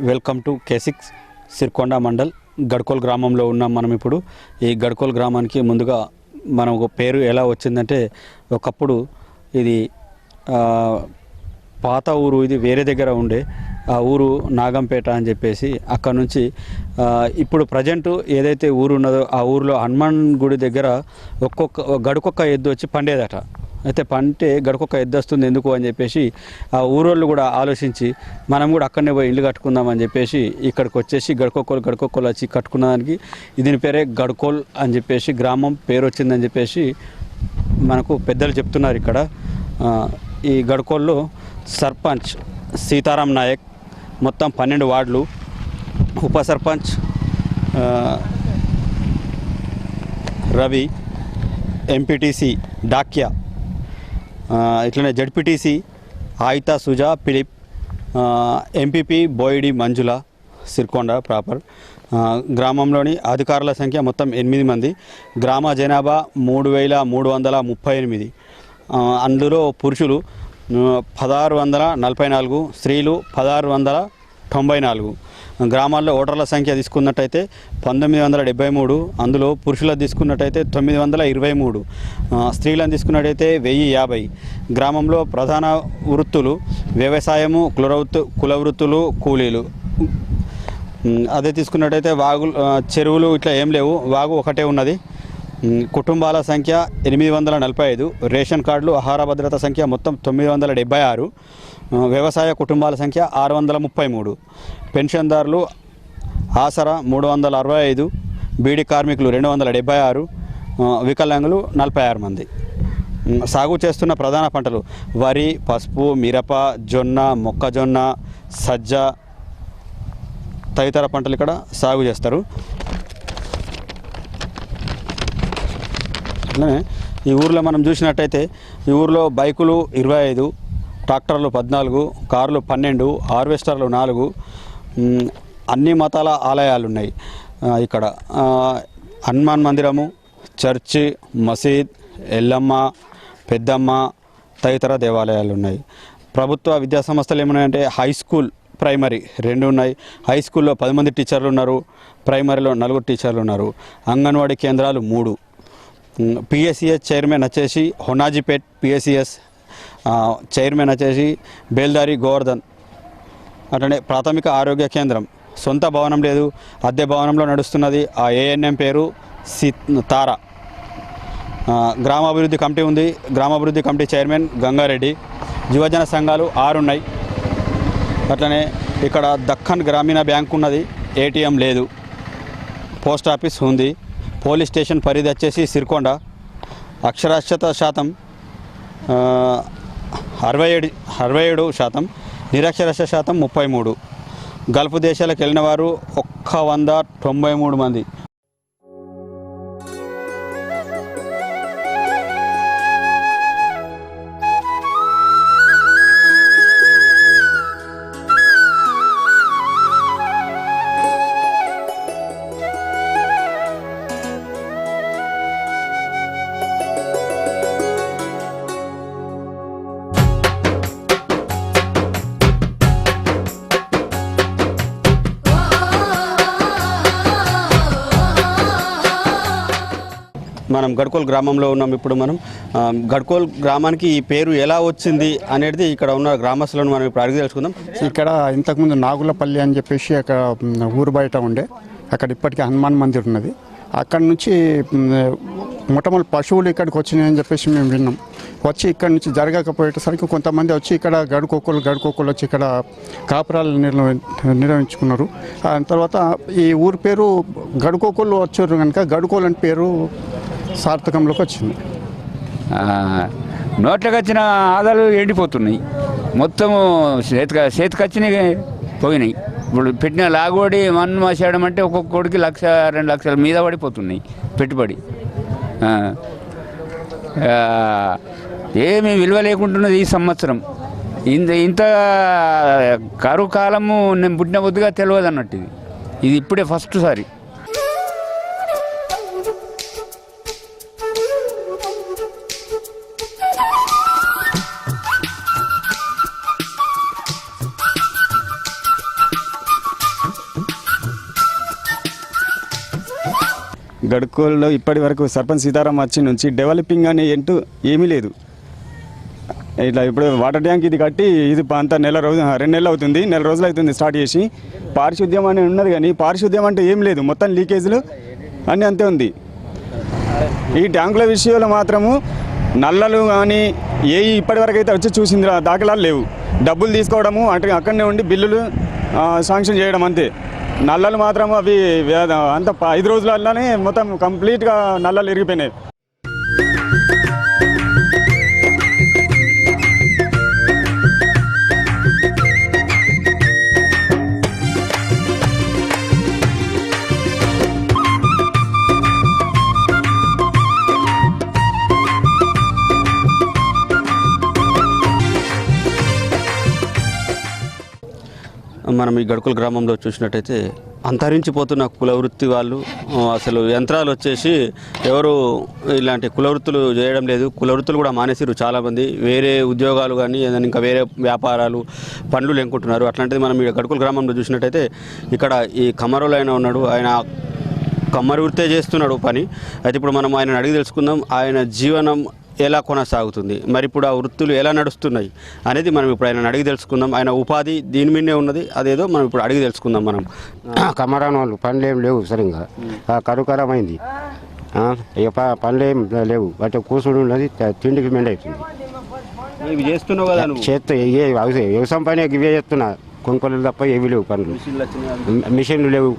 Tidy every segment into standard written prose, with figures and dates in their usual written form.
Welcome to K6 సిర్కొండ mandal Gadkol గ్రామంలో ఉన్నాం మనం ఇప్పుడు. ఈ గడ్కోల్ గ్రామానికి ముందుగా మనం ఒక పేరు ఎలా వచ్చిందంటే, ఒకప్పుడు ఇది పాత ఊరు, ఇది వేరే దగ్గర ఉండే ఆ ఊరు నాగంపేట అని చెప్పేసి, అక్కడ నుంచి ఇప్పుడు ప్రజెంట్ ఏదైతే ఊరు ఉన్నదో ఆ ఊరిలో హనుమాన్ గుడి దగ్గర గడుకొక్క ఎద్దు వచ్చి పండేదట. అయితే పంటే గడుకొక్క ఎద్దు వస్తుంది ఎందుకు అని చెప్పేసి ఆ ఊరోళ్ళు కూడా ఆలోచించి మనం కూడా అక్కడనే పోయి ఇల్లు కట్టుకుందామని చెప్పేసి ఇక్కడికి వచ్చేసి గడుకొక్కలు వచ్చి కట్టుకున్నదానికి దీని పేరే గడ్కోల్ అని చెప్పేసి గ్రామం పేరు వచ్చిందని చెప్పేసి మనకు పెద్దలు చెప్తున్నారు. ఇక్కడ ఈ గడ్కోల్లో సర్పంచ్ సీతారాం నాయక్, మొత్తం 12 వార్డులు, ఉప సర్పంచ్ రవి, ఎంపీటీసీ డాక్యా, ఇట్లనే ZPTC Aitha Suja Philip, MPP Boyidi Manjula, Sirkonda proper. గ్రామంలోని అధికారుల సంఖ్య మొత్తం 8 మంది. గ్రామ జనాభా 3338. అందులో పురుషులు 1644, స్త్రీలు 1694. గ్రామాల్లో ఓటర్ల సంఖ్య తీసుకున్నట్టయితే 1973, అందులో పురుషులను తీసుకున్నట్టయితే 923, స్త్రీలను తీసుకున్నట్టయితే 1050. గ్రామంలో ప్రధాన వృత్తులు వ్యవసాయము, కుల వృత్తులు, కూలీలు. అదే తీసుకున్నట్టయితే చెరువులు ఇట్లా ఏం లేవు, వాగు ఒకటే ఉన్నది. కుటుంబాల సంఖ్య 845, రేషన్ కార్డులు, ఆహార భద్రత సంఖ్య మొత్తం 976, వ్యవసాయ కుటుంబాల సంఖ్య 633, పెన్షన్దారులు ఆసరా 365, బీడీ కార్మికులు 276, వికలాంగులు 46 మంది. సాగు చేస్తున్న ప్రధాన పంటలు వరి, పసుపు, మిరప, జొన్న, మొక్కజొన్న, సజ్జ తదితర పంటలు ఇక్కడ సాగు చేస్తారు. అట్లనే ఈ ఊర్లో మనం చూసినట్టయితే ఈ ఊర్లో బైకులు 25, ట్రాక్టర్లు 14, కార్లు 12, హార్వెస్టర్లు 4, అన్ని మతాల ఆలయాలు ఉన్నాయి ఇక్కడ. హనుమాన్ మందిరము, చర్చి, మసీద్, ఎల్లమ్మ, పెద్దమ్మ తదితర దేవాలయాలు ఉన్నాయి. ప్రభుత్వ విద్యా సంస్థలు ఏమున్నాయంటే హై స్కూల్, ప్రైమరీ 2 ఉన్నాయి. హై స్కూల్లో 10 మంది టీచర్లు ఉన్నారు, ప్రైమరీలో 4 టీచర్లు ఉన్నారు. అంగన్వాడీ కేంద్రాలు 3. పిఎస్సిఎస్ చైర్మన్ వచ్చేసి హొనాజిపేట్ పిఎస్సిఎస్ చైర్మన్ వచ్చేసి బేల్దారి గోవర్ధన్. అట్లనే ప్రాథమిక ఆరోగ్య కేంద్రం, సొంత భవనం లేదు, అద్దె భవనంలో నడుస్తున్నది. ఆ ఏఎన్ఎం పేరు తారా. గ్రామాభివృద్ధి కమిటీ ఉంది, గ్రామాభివృద్ధి కమిటీ చైర్మన్ గంగారెడ్డి. యువజన సంఘాలు 6 ఉన్నాయి. అట్లనే ఇక్కడ దక్కన్ గ్రామీణ బ్యాంక్ ఉన్నది, ఏటీఎం లేదు. పోస్ట్ ఆఫీస్ ఉంది. పోలీస్ స్టేషన్ పరిధి వచ్చేసి సిర్కొండ. అక్షరాస్యత శాతం 67%, నిరక్షరాస్యత శాతం 33. గల్ఫ్ దేశాలకు వెళ్ళిన వారు 193 మంది. మనం గడ్కోల్ గ్రామంలో ఉన్నాం ఇప్పుడు. మనం గడ్కోల్ గ్రామానికి ఈ పేరు ఎలా వచ్చింది అనేది ఇక్కడ ఉన్న గ్రామస్తులను మనం ఇప్పుడు అడిగి తెలుసుకుందాం. ఇక్కడ ఇంతకుముందు నాగులపల్లి అని చెప్పేసి అక్కడ ఊరు బయట ఉండే, అక్కడ ఇప్పటికీ హనుమాన్ మందిర్ ఉన్నది. అక్కడ నుంచి మొట్టమొదటి పశువులు ఇక్కడికి వచ్చినాయని చెప్పేసి మేము విన్నాం. వచ్చి ఇక్కడ నుంచి జరగకపోయేసరికి కొంతమంది వచ్చి ఇక్కడ గడుకోకులు వచ్చి ఇక్కడ కాపురాలు నిర్వహించుకున్నారు. తర్వాత ఈ ఊరి పేరు గడుకోకులు వచ్చారు కనుక గడుకోలు అని పేరు సార్థకంలోకి వచ్చింది. నోట్లోకి వచ్చిన ఆదాలు ఎండిపోతున్నాయి, మొత్తము చేతికొచ్చినాయి పోయినాయి. ఇప్పుడు పెట్టిన లాగోడి మన్ను మాసేయడం అంటే ఒక్కొక్కడికి 1-2 లక్షల మీద పడిపోతున్నాయి పెట్టుబడి. ఏమీ విలువ లేకుంటున్నది ఈ సంవత్సరం. ఇంత కరువు కాలము నేను పుట్టిన బొద్దుగా తెలియదు అన్నట్టు. ఇది ఇప్పుడే ఫస్ట్ సారి. గడ్కోల్లో ఇప్పటి వరకు సర్పంచ్ సీతారాం వచ్చి నుంచి డెవలపింగ్ అనే ఏమీ లేదు. ఇట్లా ఇప్పుడు వాటర్ ట్యాంక్ ఇది కట్టి ఇది అంత 2 నెలలు అవుతుంది, 4 రోజులు అవుతుంది స్టార్ట్ చేసి. పారిశుద్ధ్యం అని ఉన్నది కానీ పారిశుద్ధ్యం అంటే ఏం లేదు, మొత్తం లీకేజీలు అన్నీ అంతే ఉంది. ఈ ట్యాంకుల విషయంలో మాత్రము నల్లలు కానీ ఇప్పటివరకు అయితే వచ్చి చూసింది దాఖలాలు లేవు. డబ్బులు తీసుకోవడము అంటే అక్కడనే ఉండి బిల్లులు శాంక్షన్ చేయడం అంతే. నల్లలు మాత్రం అవి అంత 5 రోజులలోనే మొత్తం కంప్లీట్గా నల్లలు ఇరిగిపోయినాయి. మనం ఈ గడుకుల గ్రామంలో చూసినట్టయితే అంతరించిపోతున్న కులవృత్తి వాళ్ళు అసలు యంత్రాలు వచ్చేసి ఎవరు ఇలాంటి కులవృత్తులు చేయడం లేదు. కులవృత్తులు కూడా మానేసిరు చాలామంది. వేరే ఉద్యోగాలు కానీ ఏదైనా ఇంకా వేరే వ్యాపారాలు పనులు లేకుంటున్నారు. అట్లాంటిది మనం ఈ గడుకుల గ్రామంలో చూసినట్టయితే ఇక్కడ ఈ కమ్మరోలు ఆయన ఉన్నాడు, ఆయన కమ్మరి వృత్తే చేస్తున్నాడు పని. అయితే ఇప్పుడు మనం ఆయన అడిగి తెలుసుకుందాం ఆయన జీవనం ఎలా కొనసాగుతుంది, మరి ఇప్పుడు ఆ వృత్తులు ఎలా నడుస్తున్నాయి అనేది మనం ఇప్పుడు ఆయన అడిగి తెలుసుకుందాం. ఆయన ఉపాధి దీని మీదే ఉన్నది, అదేదో మనం ఇప్పుడు అడిగి తెలుసుకుందాం. మనం కమరాన్ వాళ్ళు పనులు ఏం లేవు సరిగ్గా, కరుకరమైంది. ఇక పనులు ఏం లేవు, అంటే కూసుడు ఉన్నది, తిండికి మెండ అవుతుంది. ఇవి చేస్తున్నావు కదా చేస్తే వ్యవసాయం పని ఇవే చేస్తున్నా, కొనుక్కోలు తప్ప ఏవి లేవు పనులు. మిషన్లు లేవు,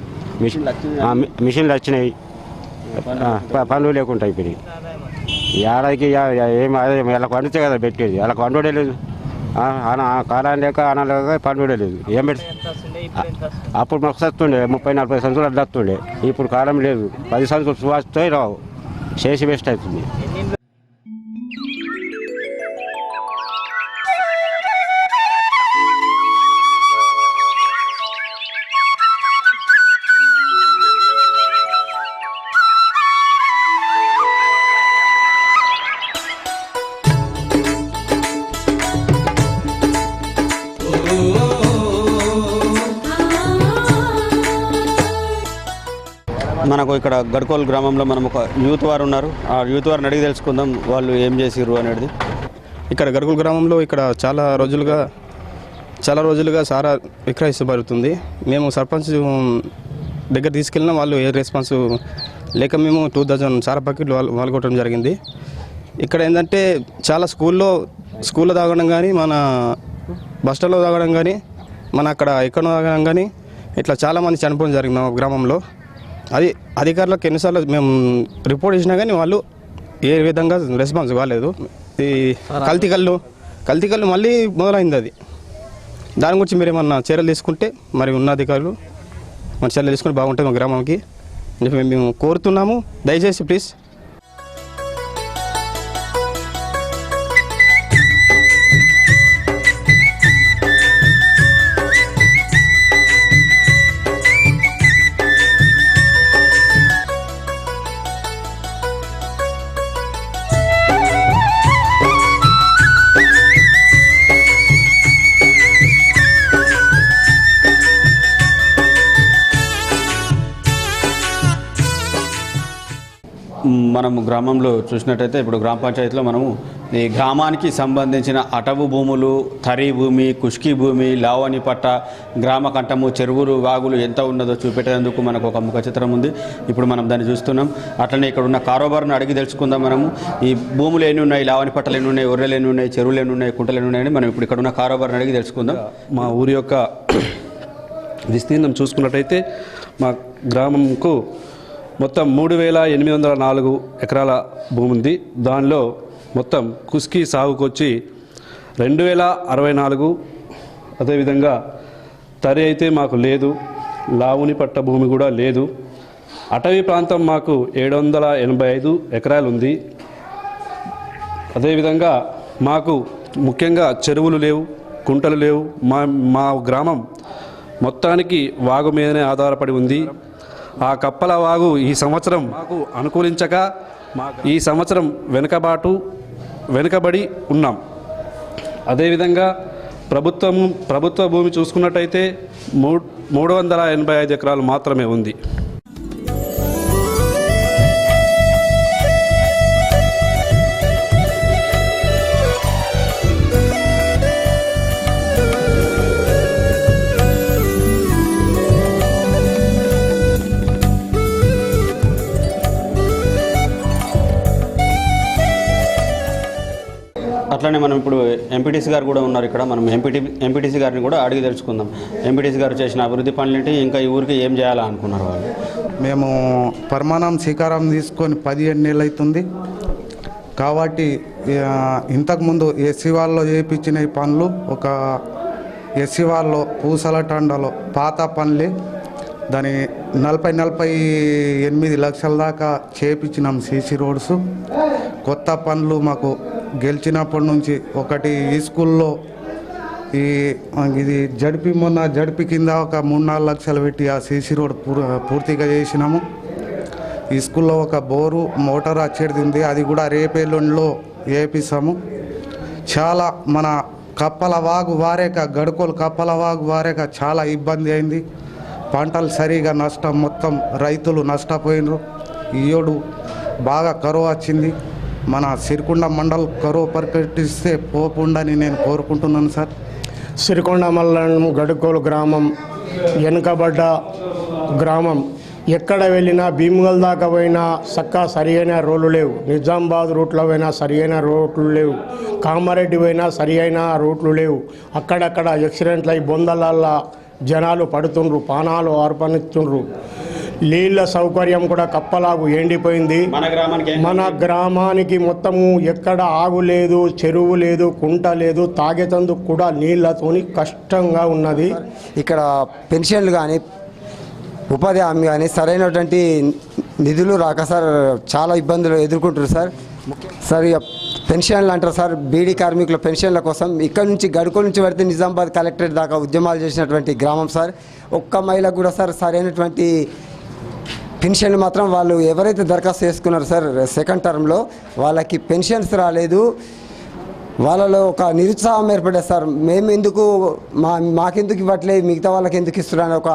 మిషన్లు వచ్చినాయి, పనులు లేకుండా అయిపోయినాయి. ఏడాదికి ఏం అదే ఇలా పండితే కదా పెట్టేది, అలా పండుడే లేదు. కాలం లేక అన్నం లేక పండుడే లేదు. ఏం పెట్టి అప్పుడు మాకు వస్తుండే 30-40 సంవత్సరాలు అడ్డు వస్తుండే. ఇప్పుడు కాలం లేదు, 10 సంవత్సరాలు వస్తే రావు, చేసి వేస్ట్ అవుతుంది. మనకు ఇక్కడ గడ్కోల్ గ్రామంలో మనం ఒక యూత్ వారు ఉన్నారు. ఆ యూత్ వారిని అడిగి తెలుసుకుందాం వాళ్ళు ఏం చేసిర్రు అనేది. ఇక్కడ గడ్కోల్ గ్రామంలో ఇక్కడ చాలా రోజులుగా సారా విక్రయించబడుతుంది. మేము సర్పంచ్ దగ్గర తీసుకెళ్ళిన వాళ్ళు ఏ రెస్పాన్స్ లేక మేము 2000 సారా ప్యాకెట్లు వాళ్ళగొట్టడం జరిగింది. ఇక్కడ ఏంటంటే చాలా స్కూల్లో తాగడం కానీ, మన బస్ స్టాండ్లో తాగడం కానీ, మన అక్కడ ఎక్కడ తాగడం కానీ ఇట్లా చాలామంది చనిపోవడం జరిగింది మా గ్రామంలో. అది అధికారులకు ఎన్నిసార్లు మేము రిపోర్ట్ చేసినా కానీ వాళ్ళు ఏ విధంగా రెస్పాన్స్ కాలేదు. ఈ కల్తీ కళ్ళు మళ్ళీ మొదలైంది. అది దాని గురించి మీరు ఏమన్నా చర్యలు తీసుకుంటే మరి ఉన్న అధికారులు మన చర్యలు తీసుకుంటే బాగుంటుంది మా గ్రామానికి మేము కోరుతున్నాము. దయచేసి ప్లీజ్. మనం గ్రామంలో చూసినట్టయితే ఇప్పుడు గ్రామ పంచాయతీలో మనము ఈ గ్రామానికి సంబంధించిన అటవు భూములు, తరి భూమి, కుష్కీ భూమి, లావణి పట్ట, గ్రామ కంఠము, చెరువులు, వాగులు ఎంత ఉన్నదో చూపెట్టేందుకు మనకు ఒక ముఖ చిత్రం ఉంది. ఇప్పుడు మనం దాన్ని చూస్తున్నాం. అట్లనే ఇక్కడ ఉన్న కారోబార్ను అడిగి తెలుసుకుందాం. మనము ఈ భూములు ఎన్ని ఉన్నాయి, లావణి పట్టలు ఎన్ని ఉన్నాయి, ఒర్రెలు ఎన్ని ఉన్నాయి, చెరువులు ఎన్ని ఉన్నాయి, కుంటలు ఎన్ని ఉన్నాయని మనం ఇప్పుడు ఇక్కడ ఉన్న కారోబార్ని అడిగి తెలుసుకుందాం. మా ఊరి యొక్క విస్తీర్ణం చూసుకున్నట్టయితే మా గ్రామంకు మొత్తం 3804 ఎకరాల భూమి ఉంది. దానిలో మొత్తం కుస్కీ సాగుకు వచ్చి 2064, అదేవిధంగా తరి అయితే మాకు లేదు, లావుని పట్ట భూమి కూడా లేదు. అటవీ ప్రాంతం మాకు 785 ఎకరాలు ఉంది. అదేవిధంగా మాకు ముఖ్యంగా చెరువులు లేవు, కుంటలు లేవు. మా గ్రామం మొత్తానికి వాగు మీదనే ఆధారపడి ఉంది. ఆ కప్పల వాగు ఈ సంవత్సరం మాకు అనుకూలించక ఈ సంవత్సరం వెనుకబడి ఉన్నాం. అదేవిధంగా ప్రభుత్వ భూమి చూసుకున్నట్టయితే 385 ఎకరాలు మాత్రమే ఉంది. అట్లనే మనం ఇప్పుడు ఎంపీటీసీ గారు కూడా ఉన్నారు ఇక్కడ. మనం ఎంపీటీసీ గారిని కూడా అడిగి తెలుసుకుందాం. ఎంపీటీసీ గారు చేసిన అభివృద్ధి పనులేంటి, ఇంకా ఈ ఊరికి ఏం చేయాలనుకున్నారు వాళ్ళు? మేము పరమాణం శ్రీకారం తీసుకొని 17 నెలలు అవుతుంది కాబట్టి ఇంతకుముందు ఎస్సీ వాళ్ళలో చేయించిన ఈ పనులు ఒక ఎస్సీ వాళ్ళు పూసల తండలో పాత పనులే దాని 48 లక్షల దాకా చేయించినాం సీసీ రోడ్స్. కొత్త పనులు మాకు గెలిచినప్పటి నుంచి ఒకటి ఈ స్కూల్లో ఇది జడిపి కింద ఒక 3-4 లక్షలు పెట్టి ఆ సీసీ రోడ్ పూర్తిగా చేసినాము. ఈ స్కూల్లో ఒక బోరు మోటార్ వచ్చేది ఉంది, అది కూడా రేపేళ్ళలో వేపిస్తాము. చాలా మన కప్పల వాగు వారేక గడుకోలు కప్పల వాగు వారేక చాలా ఇబ్బంది అయింది. పంటలు సరిగా నష్టం, మొత్తం రైతులు నష్టపోయినారు. ఈయోడు బాగా కరువు వచ్చింది. మన సిరికొండ మండల్ కరువు పరికటిస్తే పోకుండాని నేను కోరుకుంటున్నాను సార్. సిరికొండ మండలం గడుకోలు గ్రామం వెనుకబడ్డ గ్రామం. ఎక్కడ వెళ్ళినా భీమగల్ దాకా పోయినా సరియైన రోడ్లు లేవు. నిజామాబాద్ రూట్లో పోయినా సరియైన రోడ్లు లేవు. కామారెడ్డి పోయినా సరియైన రోడ్లు లేవు. అక్కడక్కడ యాక్సిడెంట్లు అయి బొందలల్లా జనాలు పడుతుండ్రు, ప్రాణాలు అర్పణిస్తుండ్రు. నీళ్ళ సౌకర్యం కూడా కప్పలాగు ఎండిపోయింది. మన గ్రామానికి మొత్తము ఎక్కడ ఆగు లేదు, చెరువు లేదు, కుంట లేదు, తాగేతందుకు కూడా నీళ్ళతోని కష్టంగా ఉన్నది. ఇక్కడ పెన్షన్లు కానీ ఉపాధి హామీ కానీ సరైనటువంటి నిధులు రాక సార్ చాలా ఇబ్బందులు ఎదుర్కొంటారు సార్. సార్ ఇక పెన్షన్లు అంటారు సార్, బీడీ కార్మికుల పెన్షన్ల కోసం ఇక్కడ నుంచి గడుకోల నుంచి పడితే నిజామాబాద్ కలెక్టరేట్ దాకా ఉద్యమాలు చేసినటువంటి గ్రామం సార్. ఒక్క మహిళకు కూడా సార్ సరైనటువంటి పెన్షన్లు మాత్రం వాళ్ళు ఎవరైతే దరఖాస్తు చేసుకున్నారో సార్ సెకండ్ టర్మ్లో వాళ్ళకి పెన్షన్స్ రాలేదు. వాళ్ళలో ఒక నిరుత్సాహం ఏర్పడేది సార్. మేము ఎందుకు మాకెందుకు ఇవ్వట్లేదు, మిగతా వాళ్ళకి ఎందుకు ఇస్తున్నారని ఒక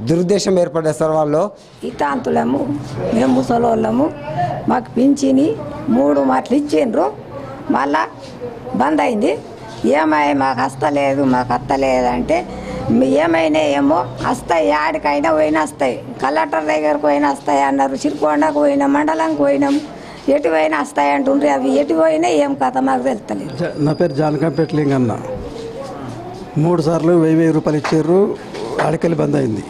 దురుద్దేశం ఏర్పడేది సార్ వాళ్ళు. ఇతాంతులము, మేము ముసలోళ్ళము, మాకు పింఛని 3 మాటలు ఇచ్చిండ్రు, మళ్ళా బంద్ అయింది. మాకు వస్తలేదంటే ఏమైనా ఏమో వస్తాయి, యాడికైనా పోయినా వస్తాయి. కలెక్టర్ దగ్గరకు పోయినా వస్తాయి అన్నారు, సిరికొండకు పోయినాం, మండలంకి పోయినాం, ఎటు పోయినా వస్తాయి అంటుండ్రు. అవి ఎటు పోయినా ఏం కథ మాకు తెలుస్తలేదు. నా పేరు జానకంపేట లింగన్న. 3 సార్లు 1000 రూపాయలు ఇచ్చారు, ఆడికెళ్ళి బంద్ అయింది.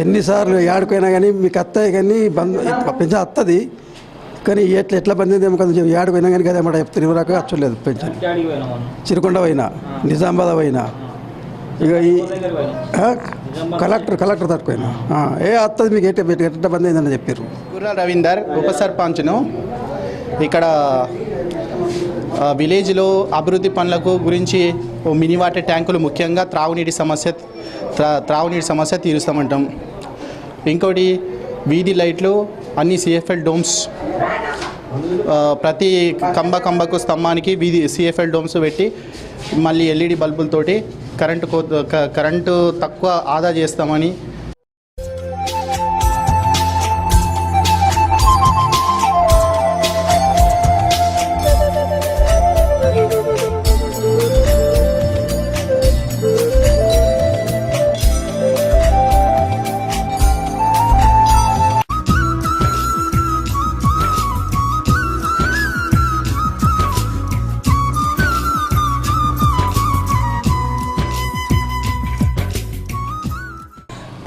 ఎన్నిసార్లు యాడికైనా కానీ మీకు వస్తాయి కానీ బంద్ పెన్షన్ వస్తుంది కానీ ఎట్లా బంద్ అయింది ఏమో కదా. యాడిపోయినా కానీ కదా మాట చెప్తారు, ఇవ్వరాక వచ్చలేదు పెన్షన్. చిరుకొండ పోయినా, నిజామాబాద్ పోయినా, ఇక ఈ కలెక్టర్ తట్టుకోయినా వస్తుంది మీకు ఎట్లా బంద్ అయిందని చెప్పారు. గుర్రా రవీందర్ ఉప సర్పంచ్ను. ఇక్కడ విలేజ్లో అభివృద్ధి పనులకు గురించి మినీ వాటర్ ట్యాంకులు, ముఖ్యంగా త్రాగునీటి సమస్య తీరుస్తామంటాం. ఇంకోటి వీధి లైట్లు అన్ని CFL డోమ్స్, ప్రతి కంబకు స్తంభానికి CFL డోమ్స్ పెట్టి మళ్ళీ LED బల్బులతోటి కరెంటు తక్కువ ఆదా చేస్తామని.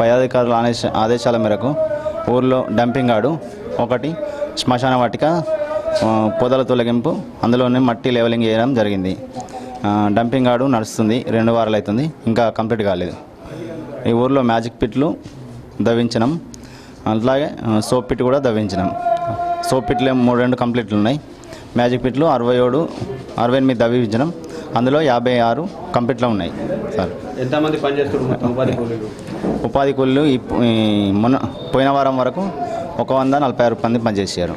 పై అధికారుల ఆదేశాల మేరకు ఊర్లో డంపింగ్ యార్డు ఒకటి, శ్మశాన వాటిక, పొదల తొలగింపు, అందులోనే మట్టి లెవెలింగ్ చేయడం జరిగింది. డంపింగ్ యార్డు నడుస్తుంది, 2 వారాలు అవుతుంది, ఇంకా కంప్లీట్ కాలేదు. ఈ ఊర్లో మ్యాజిక్ పిట్లు దవ్వించడం, అట్లాగే సోప్ పిట్ కూడా దవ్వించడం. సోప్ పిట్లు 2 కంప్లీట్లు ఉన్నాయి. మ్యాజిక్ పిట్లు 68 దవ్వించడం, అందులో 56 కంప్లీట్లో ఉన్నాయి సార్. ఎంతమంది పనిచేస్తున్నారు ఉపాధి కూలీలు? పోయిన వారం వరకు 146 మంది పనిచేసారు.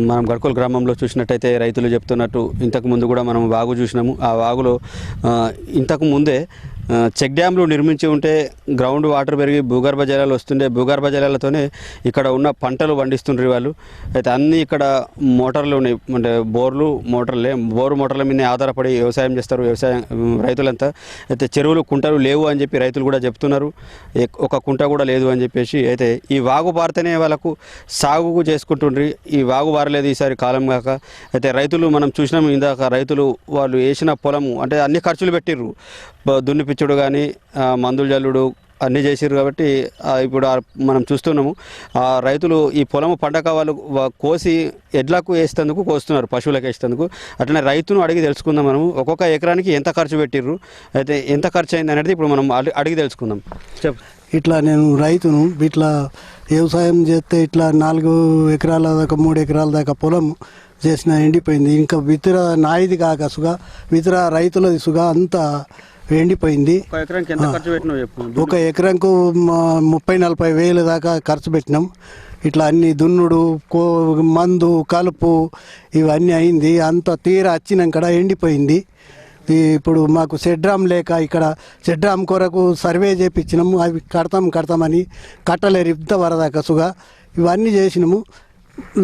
మనం గడ్కోల్ గ్రామంలో చూసినట్టయితే రైతులు చెప్తున్నట్టు ఇంతకు ముందు కూడా మనం వాగు చూసినాము. ఆ వాగులో ఇంతకు ముందే చెక్ డ్యామ్లు నిర్మించి ఉంటే గ్రౌండ్ వాటర్ పెరిగి భూగర్భ జలాలు వస్తుండే, భూగర్భ జలాలతోనే ఇక్కడ ఉన్న పంటలు పండిస్తుండ్రు వాళ్ళు. అయితే అన్నీ ఇక్కడ మోటార్లు ఉన్నాయి, అంటే బోర్లు మోటార్ల మీదనే ఆధారపడి వ్యవసాయం చేస్తారు రైతులంతా. అయితే చెరువులు కుంటలు లేవు అని చెప్పి రైతులు కూడా చెప్తున్నారు, ఒక కుంట కూడా లేదు అని చెప్పేసి. అయితే ఈ వాగు పారితేనే వాళ్ళకు సాగు చేసుకుంటుండ్రి, ఈ వాగు పారలేదు ఈసారి కాలం కాక. అయితే రైతులు మనం చూసినాం ఇందాక, రైతులు వాళ్ళు వేసిన పొలము అంటే అన్ని ఖర్చులు పెట్టిర్రు, దున్నిపిచ్చుడు కానీ మందులు జల్లుడు అన్నీ చేసిర్రు. కాబట్టి ఇప్పుడు మనం చూస్తున్నాము రైతులు ఈ పొలము పండగ వాళ్ళు కోసి ఎడ్లకు వేసేందుకు కోస్తున్నారు, పశువులకు వేసేందుకు. అట్లనే రైతును అడిగి తెలుసుకుందాం మనము, ఒక్కొక్క ఎకరానికి ఎంత ఖర్చు పెట్టిర్రు, అయితే ఎంత ఖర్చు అయింది అనేది ఇప్పుడు మనం అడిగి తెలుసుకుందాం. ఇట్లా నేను రైతును, ఇట్లా వ్యవసాయం చేస్తే ఇట్లా 4 ఎకరాల దాకా 3 ఎకరాల దాకా పొలం చేసిన ఎండిపోయింది. ఇంకా ఇతర నాయిది కాక సుగా ఇతర రైతులది సుగా అంతా ఎండిపోయింది. ఒక ఎకరంకు 30-40 వేలు దాకా ఖర్చు పెట్టినాం. ఇట్లా అన్ని దున్నుడు, మందు, కలుపు ఇవన్నీ అయింది. అంత తీర వచ్చినాక ఎండిపోయింది. ఇప్పుడు మాకు షెడ్రామ్ లేక ఇక్కడ షెడ్రామ్ కొరకు సర్వే చేయించినాము, అవి కడతామని కట్టలేరు ఇంతవరదాకా సుగా. ఇవన్నీ చేసినాము,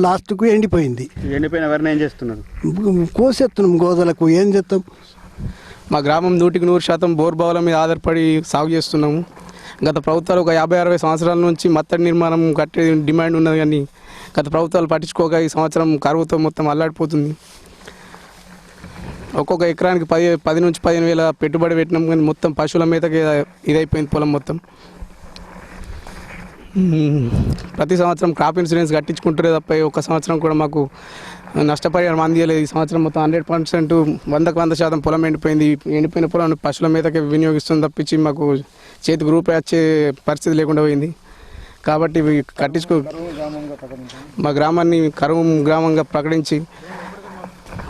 లాస్ట్కు ఎండిపోయింది. ఎండిపోయిన ఎవరిని ఏం చేస్తున్నారు? కోసేస్తున్నాం గోదలకు, ఏం చేస్తాం. మా గ్రామం 100% బోర్బావుల మీద ఆధారపడి సాగు చేస్తున్నాము. గత ప్రభుత్వాలు ఒక 50-60 సంవత్సరాల నుంచి మత్తడి నిర్మాణం కట్టే డిమాండ్ ఉన్నది, కానీ గత ప్రభుత్వాలు పట్టించుకోక ఈ సంవత్సరం కరువుతో మొత్తం అల్లాడిపోతుంది. ఒక్కొక్క ఎకరానికి 10 నుంచి 15 వేల పెట్టుబడి పెట్టినాం, కానీ మొత్తం పశువుల మీదకి ఇదైపోయింది పొలం మొత్తం. ప్రతి సంవత్సరం క్రాప్ ఇన్సూరెన్స్ కట్టించుకుంటారే తప్ప ఒక సంవత్సరం కూడా మాకు నష్టపరిహారం అందియలేదు. ఈ సంవత్సరం మొత్తం 100% 100% పొలం ఎండిపోయింది. ఎండిపోయిన పొలం పశువుల మీదకే వినియోగిస్తుంది తప్పించి మాకు చేతికి రూపాయి వచ్చే పరిస్థితి లేకుండా పోయింది. కాబట్టి మా గ్రామాన్ని కరువు గ్రామంగా ప్రకటించి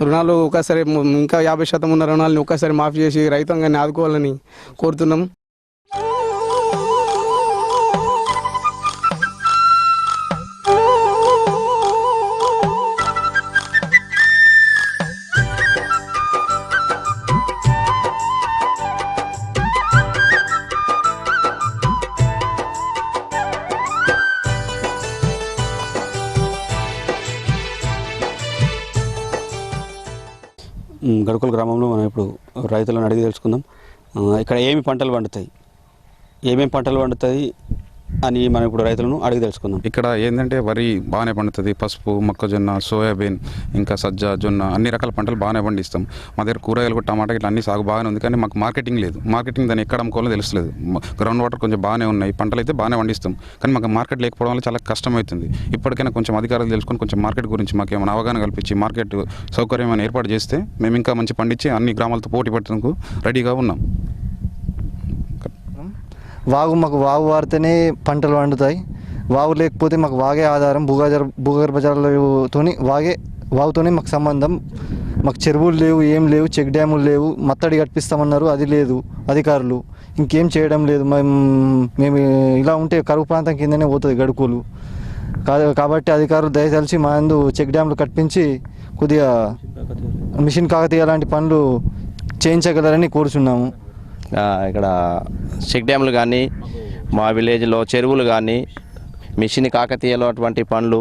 రుణాలు ఒకసారి ఇంకా 50% ఉన్న రుణాలను ఒకసారి మాఫీ చేసి రైతాంగాన్ని ఆదుకోవాలని కోరుతున్నాం. గడుకుల గ్రామంలో మనం ఇప్పుడు రైతులను అడిగి తెలుసుకుందాం. ఇక్కడ ఏమేమి పంటలు పండుతాయి అని మనం ఇప్పుడు రైతులను అడిగి తెలుసుకుందాం. ఇక్కడ ఏంటంటే వరి బాగానే పండుతుంది, పసుపు, మొక్కజొన్న, సోయాబీన్, ఇంకా సజ్జ, జొన్న అన్ని రకాల పంటలు బాగానే పండిస్తాం. మా దగ్గర కూరగాయలు కూడా టమాటా ఇట్లా అన్ని సాగు బాగానే ఉంది, కానీ మాకు మార్కెటింగ్ లేదు. మార్కెటింగ్ దాన్ని ఎక్కడ అమ్ముకోవాలో తెలుస్తలేదు. గ్రౌండ్ వాటర్ కొంచెం బాగానే ఉన్నాయి, పంటలు అయితే బాగానే పండిస్తాం, కానీ మాకు మార్కెట్ లేకపోవడం వల్ల చాలా కష్టమవుతుంది. ఇప్పటికైనా కొంచెం అధికారులు తెలుసుకొని కొంచెం మార్కెట్ గురించి మాకు ఏమైనా అవగాహన కల్పించి మార్కెట్ సౌకర్యం ఏమైనా ఏర్పాటు చేస్తే మేము ఇంకా మంచి పండించి అన్ని గ్రామాలతో పోటీ పడేందుకు రెడీగా ఉన్నాం. మాకు వాగు వారితేనే పంటలు పండుతాయి. వాగు లేకపోతే మాకు వాగే ఆధారం. భూగర్భ జలాలతోని వాగుతోనే మాకు సంబంధం. మాకు చెరువులు లేవు, ఏం లేవు, చెక్ డ్యాములు లేవు. మత్తడి కట్టిస్తామన్నారు, అది లేదు. అధికారులు ఇంకేం చేయడం లేదు. మేము ఇలా ఉంటే కరువు ప్రాంతం కిందనే పోతుంది గడుకులు. కాబట్టి అధికారులు దయతలిచి మా యందు చెక్ డ్యాములు కట్టించి కొద్దిగా మిషన్ కాకతీయ లాంటి పనులు చేయించగలరని కోరుచున్నాము. ఇక్కడ చెక్ డ్యాములు కానీ, మా విలేజ్లో చెరువులు కానీ, మిషన్ కాకతీయలో అటువంటి పనులు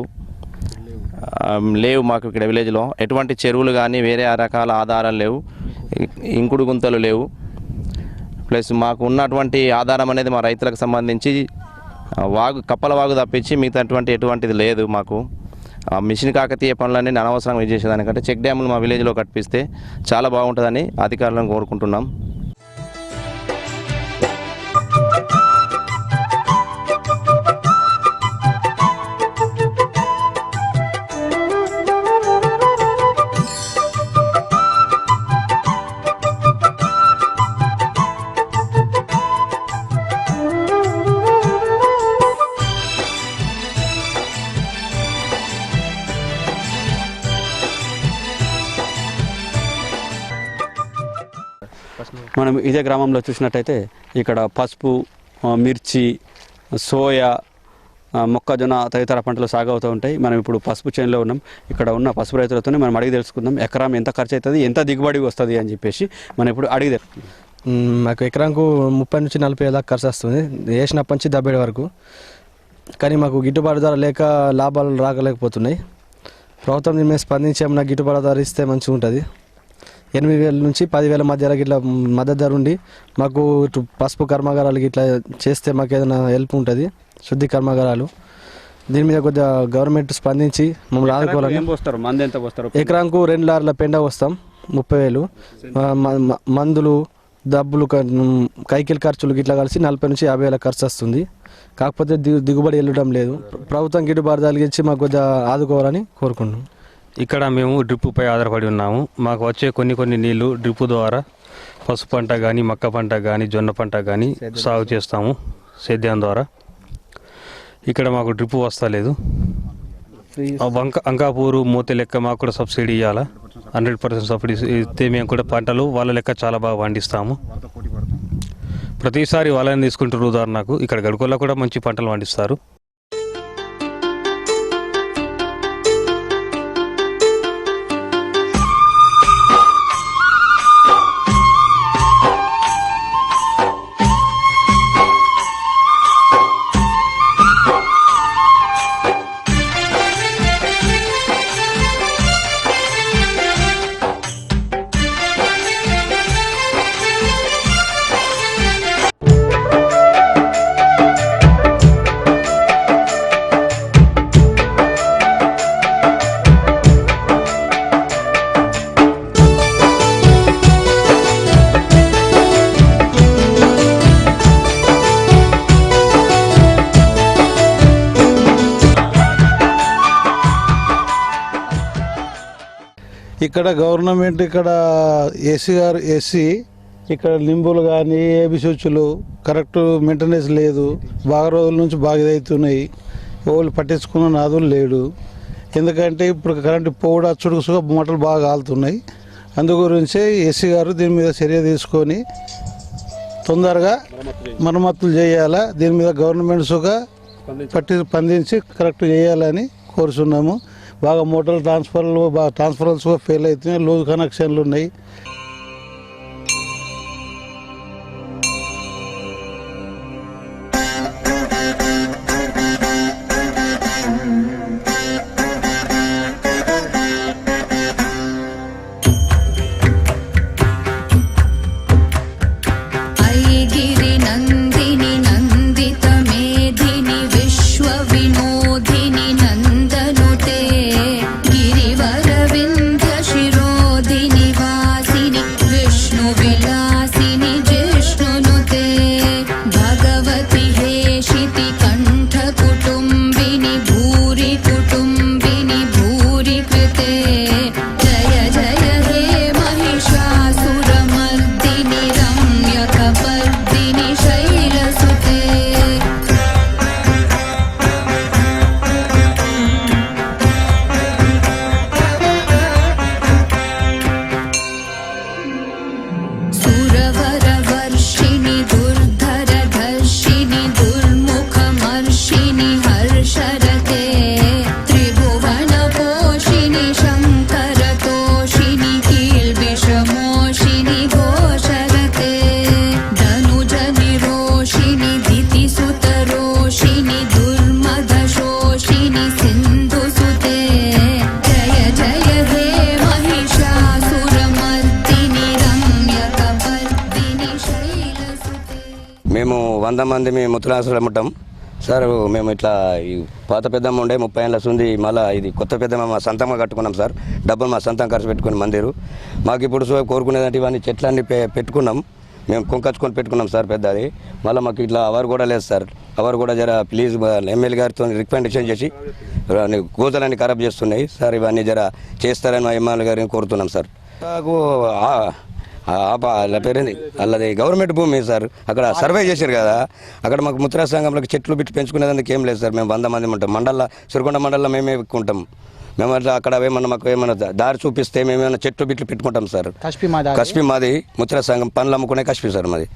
లేవు. మాకు ఇక్కడ విలేజ్లో ఎటువంటి చెరువులు కానీ వేరే రకాల ఆధారాలు లేవు, ఇంకుడు గుంతలు లేవు. ప్లస్ మాకు ఉన్నటువంటి ఆధారం అనేది మా రైతులకు సంబంధించి కప్పల వాగు తప్పించి మిగతా ఎటువంటిది లేదు. మాకు మిషన్ కాకతీయ పనులన్నీ అనవసరంగా చేసేదానికంటే చెక్ డ్యాములు మా విలేజ్లో కట్టిస్తే చాలా బాగుంటుందని అధికారులను కోరుకుంటున్నాం. మనం ఇదే గ్రామంలో చూసినట్టయితే ఇక్కడ పసుపు, మిర్చి, సోయా, మొక్కజొన్న తదితర పంటలు సాగు అవుతూ ఉంటాయి. మనం ఇప్పుడు పసుపు చేనులో ఉన్నాం. ఇక్కడ ఉన్న పసుపు రైతులతో మనం అడిగి తెలుసుకుందాం ఎకరం ఎంత ఖర్చు అవుతుంది, ఎంత దిగుబడి వస్తుంది అని చెప్పేసి మనం ఇప్పుడు అడిగి మాకు ఎకరాకు 30 నుంచి 40 వేల దాకా ఖర్చు వస్తుంది, వేసినప్పటి నుంచి దబ్బేడు వరకు. కానీ మాకు గిట్టుబాటు ధర లేక లాభాలు రాగలేకపోతున్నాయి. ప్రభుత్వం దీని మీద స్పందించి ఏమన్నా గిట్టుబాటు ధర ఇస్తే మంచిగా ఉంటుంది. 8,000 నుంచి 10,000 మధ్యలో ఇట్లా మద్దతు ధర ఉండి మాకు ఇటు పసుపు కర్మాగారాలకి ఇట్లా చేస్తే మాకు ఏదైనా హెల్ప్ ఉంటుంది. శుద్ధి కర్మాగారాలు దీని మీద కొద్దిగా గవర్నమెంట్ స్పందించి మమ్మల్ని ఆదుకోవాలని. ఎకరాకు 2 లారీల పెండ వస్తాం, 30,000. మందులు, డబ్బులు, కైకిల్ ఖర్చులు ఇట్లా కలిసి 40 నుంచి 50,000 ఖర్చు వస్తుంది. కాకపోతే దిగుబడి వెళ్ళడం లేదు. ప్రభుత్వం గిట్టుబాటు ధరలిచ్చి మాకు కొద్దిగా ఆదుకోవాలని కోరుకుంటున్నాం. ఇక్కడ మేము డ్రిప్పుపై ఆధారపడి ఉన్నాము. మాకు వచ్చే కొన్ని నీళ్లు డ్రిప్పు ద్వారా పసుపు పంట కానీ, మక్క పంట కానీ, జొన్న పంట కానీ సాగు చేస్తాము సేద్యం ద్వారా. ఇక్కడ మాకు డ్రిప్పు వస్తలేదు. అంకాపూరు మూత లెక్క మాకు కూడా సబ్సిడీ ఇవ్వాలా, 100% సబ్సిడీ ఇస్తే మేము కూడా పంటలు వాళ్ళ లెక్క చాలా బాగా పండిస్తాము. ప్రతిసారి వాళ్ళని తీసుకుంటారు. ఉదాహరణకు ఇక్కడ గడుకోల్లో కూడా మంచి పంటలు పండిస్తారు. ఇక్కడ గవర్నమెంట్ ఇక్కడ ఎస్సీ ఇక్కడ లింబులు కానీ ఏబి స్విచ్లు కరెక్ట్ మెయింటెనెన్స్ లేదు. బాగా రోజుల నుంచి బాగా ఇదవుతున్నాయి. ఎవరు పట్టించుకున్న నాదులు లేడు. ఎందుకంటే ఇప్పుడు కరెంటు పోవడం అచ్చుడుకుగా మూటలు బాగా కాలుతున్నాయి. అందు గురించే ఎస్సీ గారు దీని మీద చర్య తీసుకొని తొందరగా మరమ్మతులు చేయాలా. దీని మీద గవర్నమెంట్ సుగా స్పందించి కరెక్ట్ చేయాలని కోరుచున్నాము. బాగా మోటార్ ట్రాన్స్ఫర్స్ ఫెయిల్ అవుతున్నాయి, లూజ్ కనెక్షన్లు ఉన్నాయి. మేము 100 మంది మేము ముత్తులాసులు ఉంటాం సార్. మేము ఇట్లా ఈ పాత పెద్దమ్మ ఉండే 30 ఏళ్ళ ఉంది. మళ్ళీ ఇది కొత్త పెద్దమ్మ మా సొంతంగా కట్టుకున్నాం సార్. డబ్బులు మా సొంతం ఖర్చు పెట్టుకుని మందిరు. మాకు ఇప్పుడు కోరుకునేదంటే ఇవన్నీ చెట్లన్నీ పెట్టుకున్నాం. మేము కొంకచ్చుకొని పెట్టుకున్నాం సార్ పెద్దది. మళ్ళీ మాకు ఇట్లా అవర్ కూడా లేదు సార్. అవర్ కూడా జర ప్లీజ్ ఎమ్మెల్యే గారితో రికమెండేషన్ చేసి గోతలన్నీ ఖరాబ్ చేస్తున్నాయి సార్. ఇవన్నీ జర చేస్తారని మా ఎమ్మెల్యే గారిని కోరుతున్నాం సార్. నాకు పేరేంది అల్లది గవర్నమెంట్ భూమి సార్. అక్కడ సర్వే చేశారు కదా, అక్కడ మాకు ముత్రా సంఘంలోకి చెట్లు బిట్లు పెంచుకునేందుకు ఏం లేదు సార్. మేము 100 మంది ఉంటాం. సిరికొండ మండలంలో మేమే ఎక్కుంటాం. మేము అట్లా అక్కడ ఏమన్నా మాకు ఏమన్నా దారి చూపిస్తే మేమేమన్నా చెట్లు బిట్లు పెట్టుకుంటాం సార్. కష్పి మాది ముత్రా సంఘం పనులు అమ్ముకునే కష్పి సార్ మాది.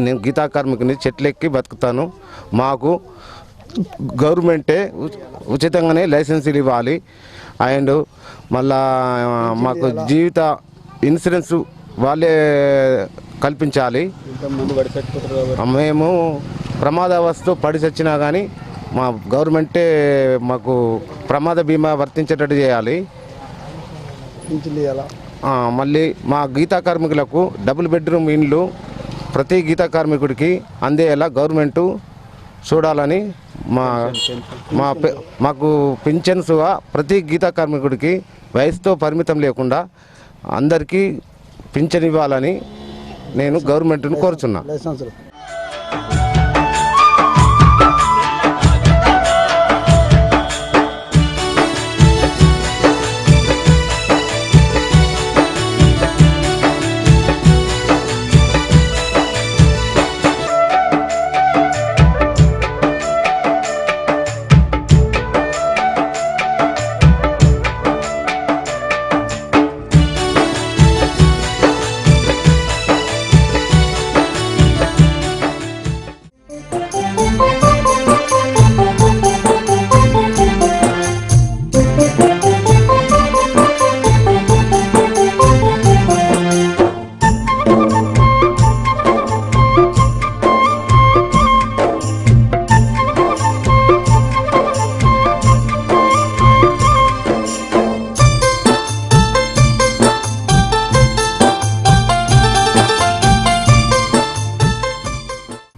నేను గీతా కార్మికుని చెట్లెక్కి బతుకుతాను. మాకు గవర్నమెంటే ఉచితంగానే లైసెన్సులు ఇవ్వాలి. అండ్ మళ్ళా మాకు జీవిత ఇన్సూరెన్స్ వాళ్ళే కల్పించాలి. మేము ప్రమాదవస్తు పడి చచ్చినా కానీ మా గవర్నమెంటే మాకు ప్రమాద బీమా వర్తించేటట్టు చేయాలి. మళ్ళీ మా గీతా కార్మికులకు డబుల్ బెడ్రూమ్ ఇండ్లు ప్రతి గీతా కార్మికుడికి అందేలా గవర్నమెంటు చూడాలని మాకు పింఛన్స్గా ప్రతి గీతా కార్మికుడికి వయసుతో పరిమితం లేకుండా అందరికీ పింఛన్ ఇవ్వాలని నేను గవర్నమెంట్ను కోరుచున్నా.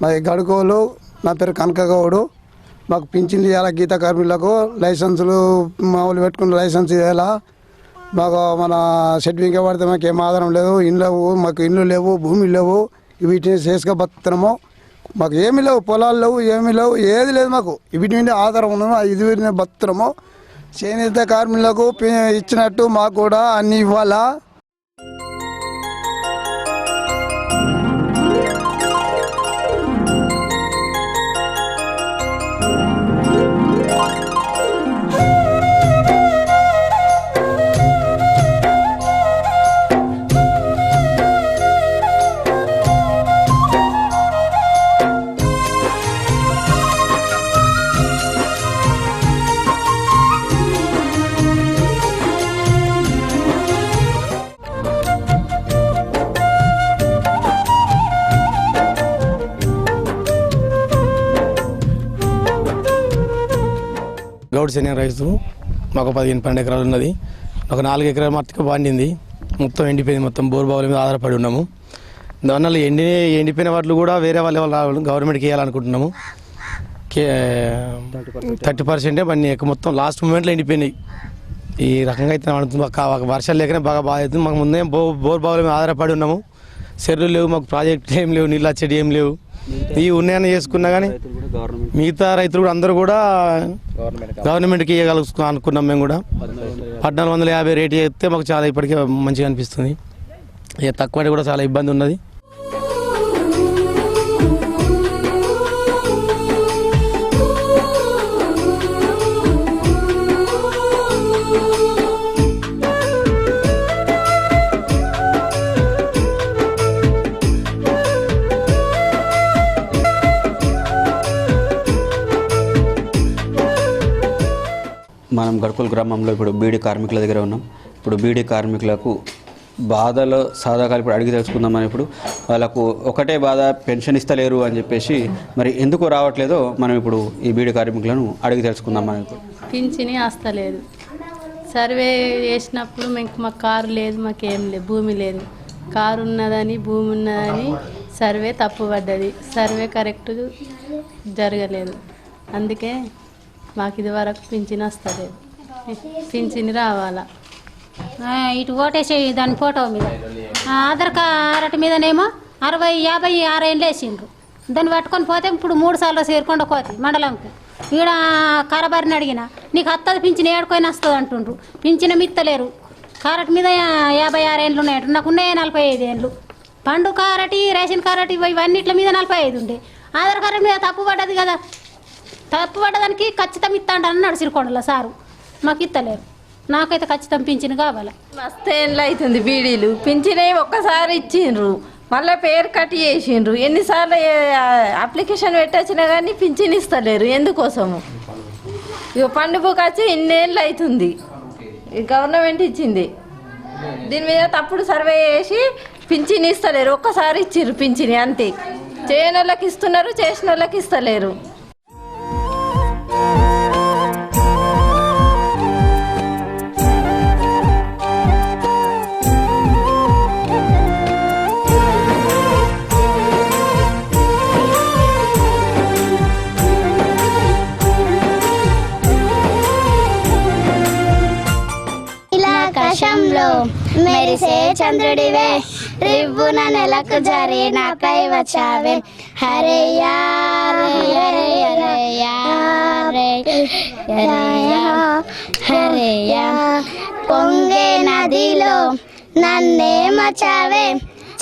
మాది గడుకోలు, నా పేరు కనకగౌడు. మాకు పింఛన్ ఇవ్వాలి, గీతా కార్మికులకు లైసెన్సులు మామూలు పెట్టుకున్న లైసెన్స్ ఇవ్వాలా. మాకు మన సర్టిఫికేట్ పడితే మాకు ఏం ఆధారం లేదు, ఇండ్లు లేవు, మాకు ఇండ్లు లేవు, భూమి లేవు, వీటిని చేసుగా బతున్నాము. మాకు ఏమీ లేవు, పొలాలు లేవు, ఏమీ లేవు, ఏది లేదు మాకు. వీటి మీద ఆధారం ఉన్నాము, ఇది బతున్నాము. చేనేత కార్మికులకు ఇచ్చినట్టు మాకు కూడా అన్నీ ఇవ్వాలా. గౌడ్ శని రైతు. మాకు 15-12 ఎకరాలు ఉన్నది. ఒక 4 ఎకరాల మట్టుకు పండింది, మొత్తం ఎండిపోయింది. మొత్తం బోర్బావుల మీద ఆధారపడి ఉన్నాము. దానివల్ల ఎండిపోయిన వాటిని కూడా వేరే వాళ్ళు గవర్నమెంట్కి ఇవ్వాలనుకుంటున్నాము. 30% బండి మొత్తం లాస్ట్ మూమెంట్లో ఎండిపోయినాయి. ఈ రకంగా అయితే వర్షాలు లేకనే బాగా బాధ అవుతుంది. మాకు ముందే బోర్బావుల మీద ఆధారపడి ఉన్నాము. చెరువులు లేవు, మాకు ప్రాజెక్టులు ఏం లేవు, నీళ్ళు వచ్చేటి ఏం లేవు. ఇవి ఉన్నాయని చేసుకున్నా కానీ మిగతా రైతులు కూడా అందరూ కూడా గవర్నమెంట్కి ఇవ్వగలుగుతాం అనుకున్నాం. మేము కూడా 1450 రేటు చేస్తే మాకు చాలా ఇప్పటికే మంచిగా అనిపిస్తుంది. ఇక తక్కువ కూడా చాలా ఇబ్బంది ఉన్నది. మనం గడుకోలు గ్రామంలో ఇప్పుడు బీడీ కార్మికుల దగ్గర ఉన్నాం. ఇప్పుడు బీడీ కార్మికులకు బాధలో సాధాకాలు ఇప్పుడు అడిగి తెలుసుకుందామని. ఇప్పుడు వాళ్ళకు ఒకటే బాధ, పెన్షన్ ఇస్తలేరు అని చెప్పేసి మరి ఎందుకు రావట్లేదో మనం ఇప్పుడు ఈ బీడీ కార్మికులను అడిగి తెలుసుకుందామని. ఇప్పుడు పింఛని వస్తలేదు. సర్వే చేసినప్పుడు మాకు కారు లేదు, మాకేం లేదు, భూమి లేదు. కారు ఉన్నదని భూమి ఉన్నదని సర్వే తప్పుపడ్డది. సర్వే కరెక్ట్ జరగలేదు. అందుకే మాకు ఇది వరకు పింఛన్ వస్తలేదు. పింఛన్ రావాలా. ఇటు ఓటేసే దాని ఫోటో మీద ఆధార్ కార్డు మీదనేమో 60, 50, 6 ఏళ్ళు వేసిండ్రు. దాన్ని పట్టుకొని పోతే ఇప్పుడు 3 సార్లు చేరుకుండా కోతి మండలంకు. ఈడ కరబారిని అడిగిన నీకు అత్తది పింఛన్ ఏడుకొని వస్తుంది అంటుండ్రు. పింఛన్ ఇత్తలేరు. కారట్ మీద 56 ఏళ్ళు ఉన్నాయంట. నాకు ఉన్నాయి 45 ఏళ్ళు. పండు కారటి, రేషన్ కారటి ఇవన్నిట్ల మీద 45 ఉండే. ఆధార్ కార్డు మీద తప్పు పడ్డది కదా. తప్పు పడ్డదానికి ఖచ్చితం ఇస్తాండి అన్నాడు సిరికొండలో సారు. మాకు ఇత్తలేరు. నాకైతే ఖచ్చితం పింఛన్ కావాలి. మస్తు ఏళ్ళు అవుతుంది బీడీలు. పింఛనే ఒక్కసారి ఇచ్చిండ్రు. మళ్ళీ పేరు కట్ చేసిండ్రు. ఎన్నిసార్లు అప్లికేషన్ పెట్టొచ్చినా కానీ పింఛన్ ఇస్తలేరు. ఎందుకోసము? ఇక పండుగకు వచ్చి ఇన్నేళ్ళు అవుతుంది. ఈ గవర్నమెంట్ ఇచ్చింది. దీని మీద తప్పుడు సర్వే చేసి పింఛన్ ఇస్తలేరు. ఒక్కసారి ఇచ్చిర్రు పింఛని, అంతే. చేయని వాళ్ళకి ఇస్తున్నారు, చేసిన వాళ్ళకి ఇస్తలేరు. ఆకాశంలో మెరిసే చంద్రుడివే, రివ్వున నెలకు జారి నాకై వచ్చావే. హరయ్యా హరయ్యా పొంగే నదిలో నన్నే మచావే,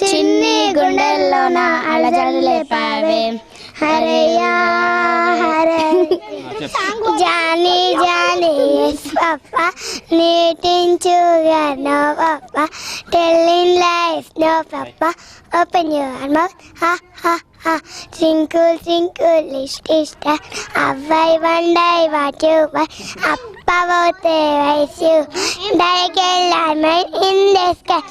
చిన్ని గుండెల్లోన అలజడి లేపావే. హరయ్యా జానీ జానీ పప్పా, నీటించుగా no papa, telling life no papa, open your mouth ha ha ha. Twinkle twinkle ఇష్ట అవ్వై వండై వాట్ యు వై అప్పవోతే వైస్యు డైకెళ్ళామై ఇన్ ద స్కై.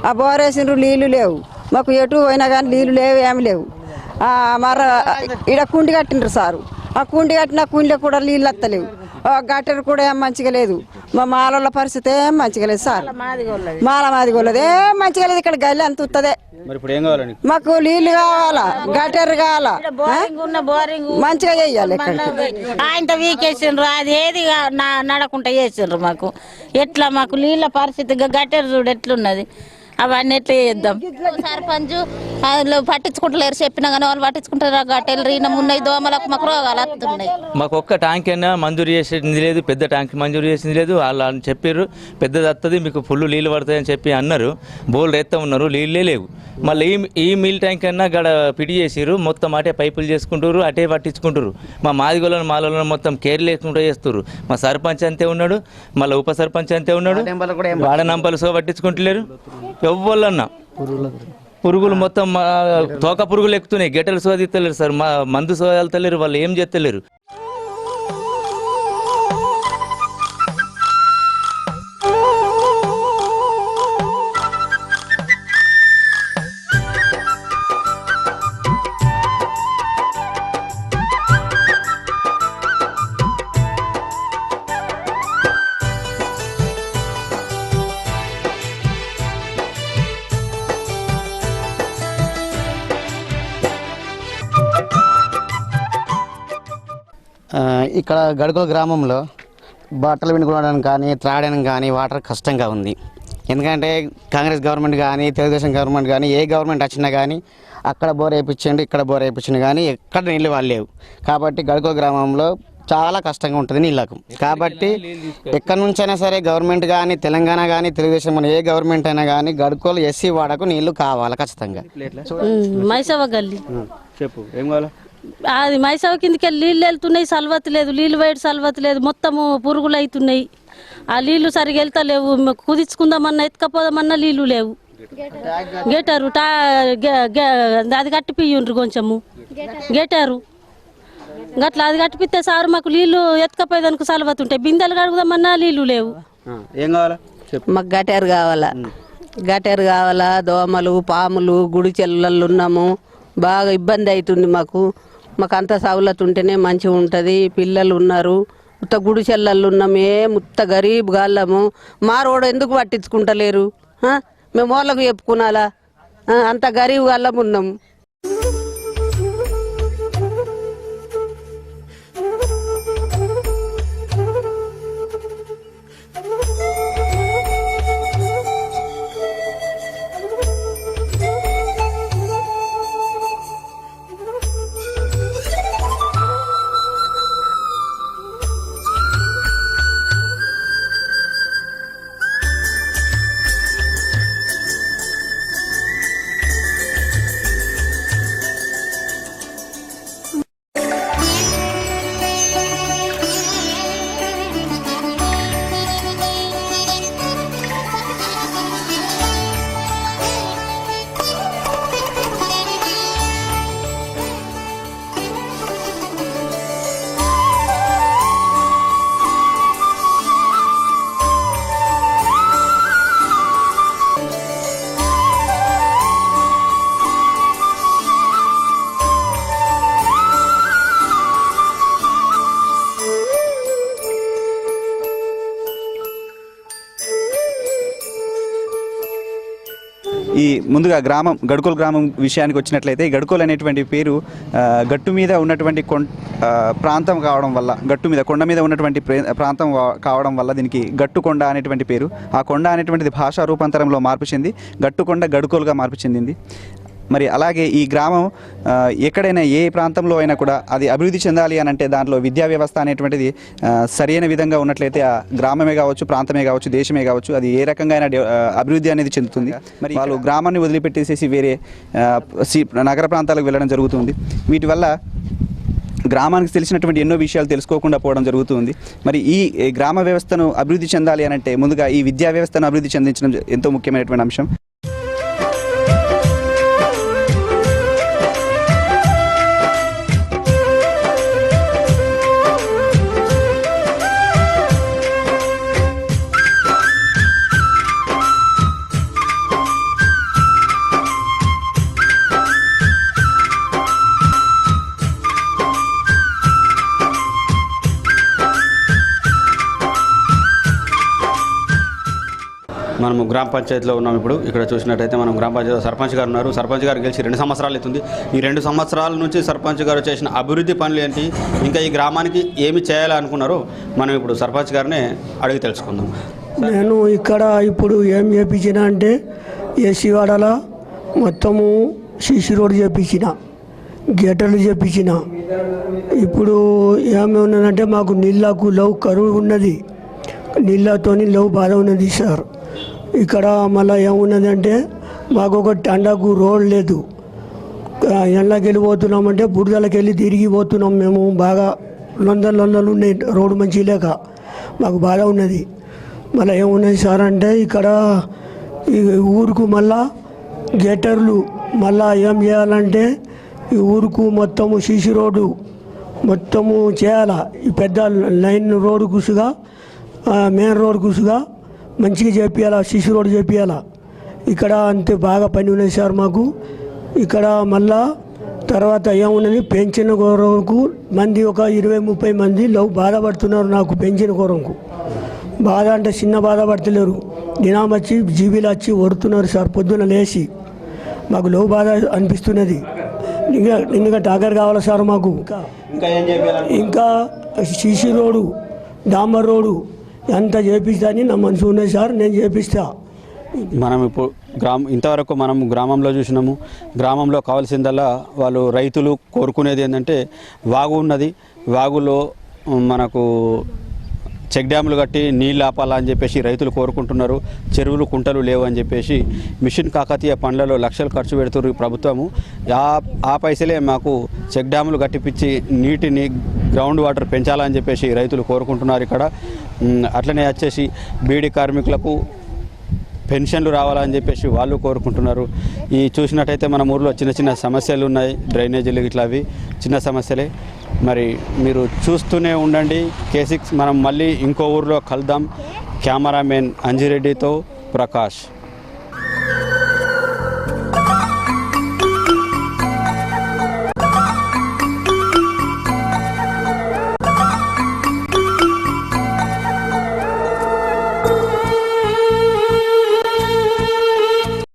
ఆ బోరేసిండ్రు, నీళ్ళు లేవు మాకు. ఎటు పోయినా కానీ నీళ్ళు లేవు, ఏమి లేవు. ఈడ కుండి కట్టిండ్రు సారు. ఆ కుండి కట్టిన కుండిలో కూడా నీళ్ళు వస్తలేవు. గట్టెరు కూడా ఏం మంచిగా లేదు. మా మాలల పరిస్థితి ఏం మంచిగా లేదు సార్. మాల మాదిగోళ్ళది ఏం మంచిగా లేదు. ఇక్కడ గల్లి అంత ఉత్తదే. మాకు నీళ్ళు కావాలా, గట్టెరు కావాలా, మంచిగా చేయాలి. ఆయనతో వీకేసిండ్రు, అది ఏది నడకుండా చేసిండ్రు. మాకు ఎట్లా మాకు నీళ్ళ పరిస్థితి గట్టెరు చూడు ఎట్లున్నది. అవన్నీ ఎట్లా చేద్దాం? సర్పంచ్ వాళ్ళు పట్టించుకుంటలేరు. చెప్పినా కానీ వాళ్ళు పట్టించుకుంటారు. గట్టెలు రీనం ఉన్నాయి, దోమలకు మాకు రోగాలు వస్తున్నాయి. మాకు ఒక్క ట్యాంక్ అయినా మంజూరు చేసింది లేదు, పెద్ద ట్యాంక్ మంజూరు చేసింది లేదు. వాళ్ళు చెప్పారు పెద్దది వస్తుంది మీకు ఫుల్ నీళ్ళు పడతాయని చెప్పి అన్నారు. బోర్లు ఎత్తా ఉన్నారు, నీళ్ళే లేవు. మళ్ళీ ఈ మిల్ ట్యాంక్ అయినా గడ పిడి చేసిరు. మొత్తం అటే పైపులు చేసుకుంటారు, అటే పట్టించుకుంటారు. మా మాదిగోళ్ళని మాలోళ్ళని మొత్తం కేర్ లేకుండా చేస్తారు. మా సర్పంచ్ అంతే ఉన్నాడు, మళ్ళీ ఉప సర్పంచ్ అంతే ఉన్నాడు. వాడ నంపలు సో పట్టించుకుంటలేరు ఎవ్వళ్ళన్నా. పురుగులు మొత్తం తోక పురుగులు ఎక్కుతున్నాయి. గెటలు సోదిస్తలేరు సార్, మా మందు సోదలుతలేరు, వాళ్ళు ఏం చేస్తలేరు. ఇక్కడ గడుకుల గ్రామంలో బట్టలు పిండుకోవడానికి కానీ త్రాగడానికి కానీ వాటర్ కష్టంగా ఉంది. ఎందుకంటే కాంగ్రెస్ గవర్నమెంట్ కానీ తెలుగుదేశం గవర్నమెంట్ కానీ ఏ గవర్నమెంట్ వచ్చినా కానీ అక్కడ బోర్ వేయించండి, ఇక్కడ బోర్ వేయించండి కానీ ఎక్కడ నీళ్ళు వాళ్ళు లేవు. కాబట్టి గడుకుల గ్రామంలో చాలా కష్టంగా ఉంటుంది నీళ్ళకు. కాబట్టి ఎక్కడి నుంచైనా సరే గవర్నమెంట్ కానీ తెలంగాణ కానీ తెలుగుదేశం ఏ గవర్నమెంట్ అయినా కానీ గడుకోలు ఎస్సీ వాడకు నీళ్లు కావాలి ఖచ్చితంగా. మైసవ గల్లీ చెప్పు ఏం కావాలి? అది మైసవ కిందకి నీళ్ళు వెళ్తున్నాయి, సల్వత్ లేదు. నీళ్ళు బయట సల్వత్ లేదు, మొత్తము పురుగులు అవుతున్నాయి. ఆ నీళ్లు సరిగా వెళ్తలేవు. కుదించుకుందామన్నా ఎత్తుకపోదామన్నా నీళ్లు లేవు. గెటారు అది కట్టిపియ్యుండ్రు కొంచెము గెటారు గట్లా అది కట్టిపిస్తే సారు మాకు నీళ్లు ఎత్తుకపోయేదానికి సలవత్ ఉంటాయి. బిందెలు కడుగుదామన్నా నీళ్లు లేవు. ఏం కావాలా? మాకు గటేరు కావాలా, గటేరు కావాలా. దోమలు పాములు గుడి చెల్లెళ్ళు ఉన్నాము, బాగా ఇబ్బంది అవుతుంది మాకు. మాకు అంత సౌలత్ ఉంటేనే మంచిగా ఉంటుంది. పిల్లలు ఉన్నారు, ముత్త గుడి చెల్లెళ్ళు ఉన్నామే, ముత్త గరీబ్ గాళ్ళము. మా రోడ్ ఎందుకు పట్టించుకుంటలేరు? మేము వాళ్ళకు చెప్పుకున్నాలా? అంత గరీబ్ గాళ్ళము ఉన్నాము. ఈ ముందుగా గ్రామం గడుకోలు గ్రామం విషయానికి వచ్చినట్లయితే ఈ గడుకోలు అనేటువంటి పేరు గట్టు మీద ఉన్నటువంటి ప్రాంతం కావడం వల్ల, గట్టు మీద కొండ మీద ఉన్నటువంటి ప్రాంతం కావడం వల్ల దీనికి గట్టుకొండ అనేటువంటి పేరు. ఆ కొండ అనేటువంటిది భాషా రూపాంతరంలో మార్పు చెంది గట్టుకొండ గడుకోలుగా మార్పు చెందింది. మరి అలాగే ఈ గ్రామం ఎక్కడైనా ఏ ప్రాంతంలో అయినా కూడా అది అభివృద్ధి చెందాలి అని అంటే దాంట్లో విద్యా వ్యవస్థ అనేటువంటిది సరైన విధంగా ఉన్నట్లయితే ఆ గ్రామమే కావచ్చు, ప్రాంతమే కావచ్చు, దేశమే కావచ్చు, అది ఏ రకంగా అయినా అభివృద్ధి అనేది చెందుతుంది. మరి వాళ్ళు గ్రామాన్ని వదిలిపెట్టేసేసి వేరే నగర ప్రాంతాలకు వెళ్ళడం జరుగుతుంది. వీటి వల్ల గ్రామానికి తెలిసినటువంటి ఎన్నో విషయాలు తెలుసుకోకుండా పోవడం జరుగుతుంది. మరి ఈ గ్రామ వ్యవస్థను అభివృద్ధి చెందాలి అని అంటే ముందుగా ఈ విద్యా వ్యవస్థను అభివృద్ధి చెందించడం ఎంతో ముఖ్యమైనటువంటి అంశం. మనము గ్రామ పంచాయతీలో ఉన్నాం. ఇప్పుడు ఇక్కడ చూసినట్టయితే మనం గ్రామ పంచాయతీ సర్పంచ్ గారు ఉన్నారు. సర్పంచ్ గారు గెలిచి 2 సంవత్సరాలు అవుతుంది. ఈ 2 సంవత్సరాల నుంచి సర్పంచ్ గారు చేసిన అభివృద్ధి పనులు ఏంటి, ఇంకా ఈ గ్రామానికి ఏమి చేయాలనుకున్నారో మనం ఇప్పుడు సర్పంచ్ గారినే అడిగి తెలుసుకుందాం. నేను ఇక్కడ ఇప్పుడు ఏం చేయించిన అంటే ఏసీ వాడల మొత్తము సిసి రోడ్ చేయించిన, గేటర్లు చేయించిన. ఇప్పుడు ఏమి ఉన్నదంటే మాకు నీళ్ళకు లవ్ కరువు ఉన్నది, నీళ్ళతోని లవ్ బాధ ఉన్నది సార్. ఇక్కడ మళ్ళీ ఏమున్నదంటే మాకు ఒక టండకు రోడ్ లేదు. ఎండకి వెళ్ళిపోతున్నామంటే బురదలకు వెళ్ళి తిరిగి పోతున్నాం మేము. బాగా లొందలు ఉన్నాయి, రోడ్డు మంచి లేక మాకు బాధ ఉన్నది. మళ్ళీ ఏమున్నది సార్ అంటే ఇక్కడ ఈ ఊరుకు మళ్ళా గేటర్లు మళ్ళా ఏం చేయాలంటే ఈ ఊరుకు మొత్తము సీసీ రోడ్డు మొత్తము చేయాలా. ఈ పెద్ద లైన్ రోడ్డు కుసుగా మెయిన్ రోడ్ కుసుగా మంచిగా చేపియాలా, సీసీ రోడ్ చేపియాలా. ఇక్కడ అంతే బాగా పని ఉన్నది సార్ మాకు. ఇక్కడ మళ్ళా తర్వాత ఏమున్నది పెన్షన్ కొరకు మంది ఒక 20-30 మంది లవ్ బాధపడుతున్నారు. నాకు పెన్షన్ కొరకు బాధ అంటే చిన్న బాధపడతలేరు. దినం వచ్చి జీబీలు వచ్చి వడుతున్నారు సార్. పొద్దున లేచి మాకు లవ్ బాధ అనిపిస్తున్నది. ఇంకా టాకర్ కావాలి సార్ మాకు. ఇంకా సీసీ రోడ్డు, డాంబర్ రోడ్డు ఎంత చేపిస్తా అని నా మనసు ఉన్నది సార్. నేను చేపిస్తా. మనం ఇప్పుడు ఇంతవరకు మనం గ్రామంలో చూసినాము. గ్రామంలో కావాల్సిందల్లా వాళ్ళు రైతులు కోరుకునేది ఏంటంటే వాగు ఉన్నది, వాగులో మనకు చెక్ డ్యాములు కట్టి నీళ్ళు ఆపాలని చెప్పేసి రైతులు కోరుకుంటున్నారు. చెరువులు కుంటలు లేవు అని చెప్పేసి మిషన్ కాకతీయ పనులలో లక్షలు ఖర్చు పెడుతున్నారు ప్రభుత్వము. ఆ పైసలే మాకు చెక్ డ్యాములు కట్టిపించి నీటిని గ్రౌండ్ వాటర్ పెంచాలని చెప్పేసి రైతులు కోరుకుంటున్నారు. ఇక్కడ అట్లనే వచ్చేసి బీడీ కార్మికులకు పెన్షన్లు రావాలని చెప్పేసి వాళ్ళు కోరుకుంటున్నారు. ఈ చూసినట్టయితే మన ఊర్లో చిన్న చిన్న సమస్యలు ఉన్నాయి, డ్రైనేజీలు ఇట్లా అవి చిన్న సమస్యలే. మరి మీరు చూస్తూనే ఉండండి K6. మనం మళ్ళీ ఇంకో ఊర్లో కలుద్దాం. కెమెరామెన్ అంజిరెడ్డితో ప్రకాష్.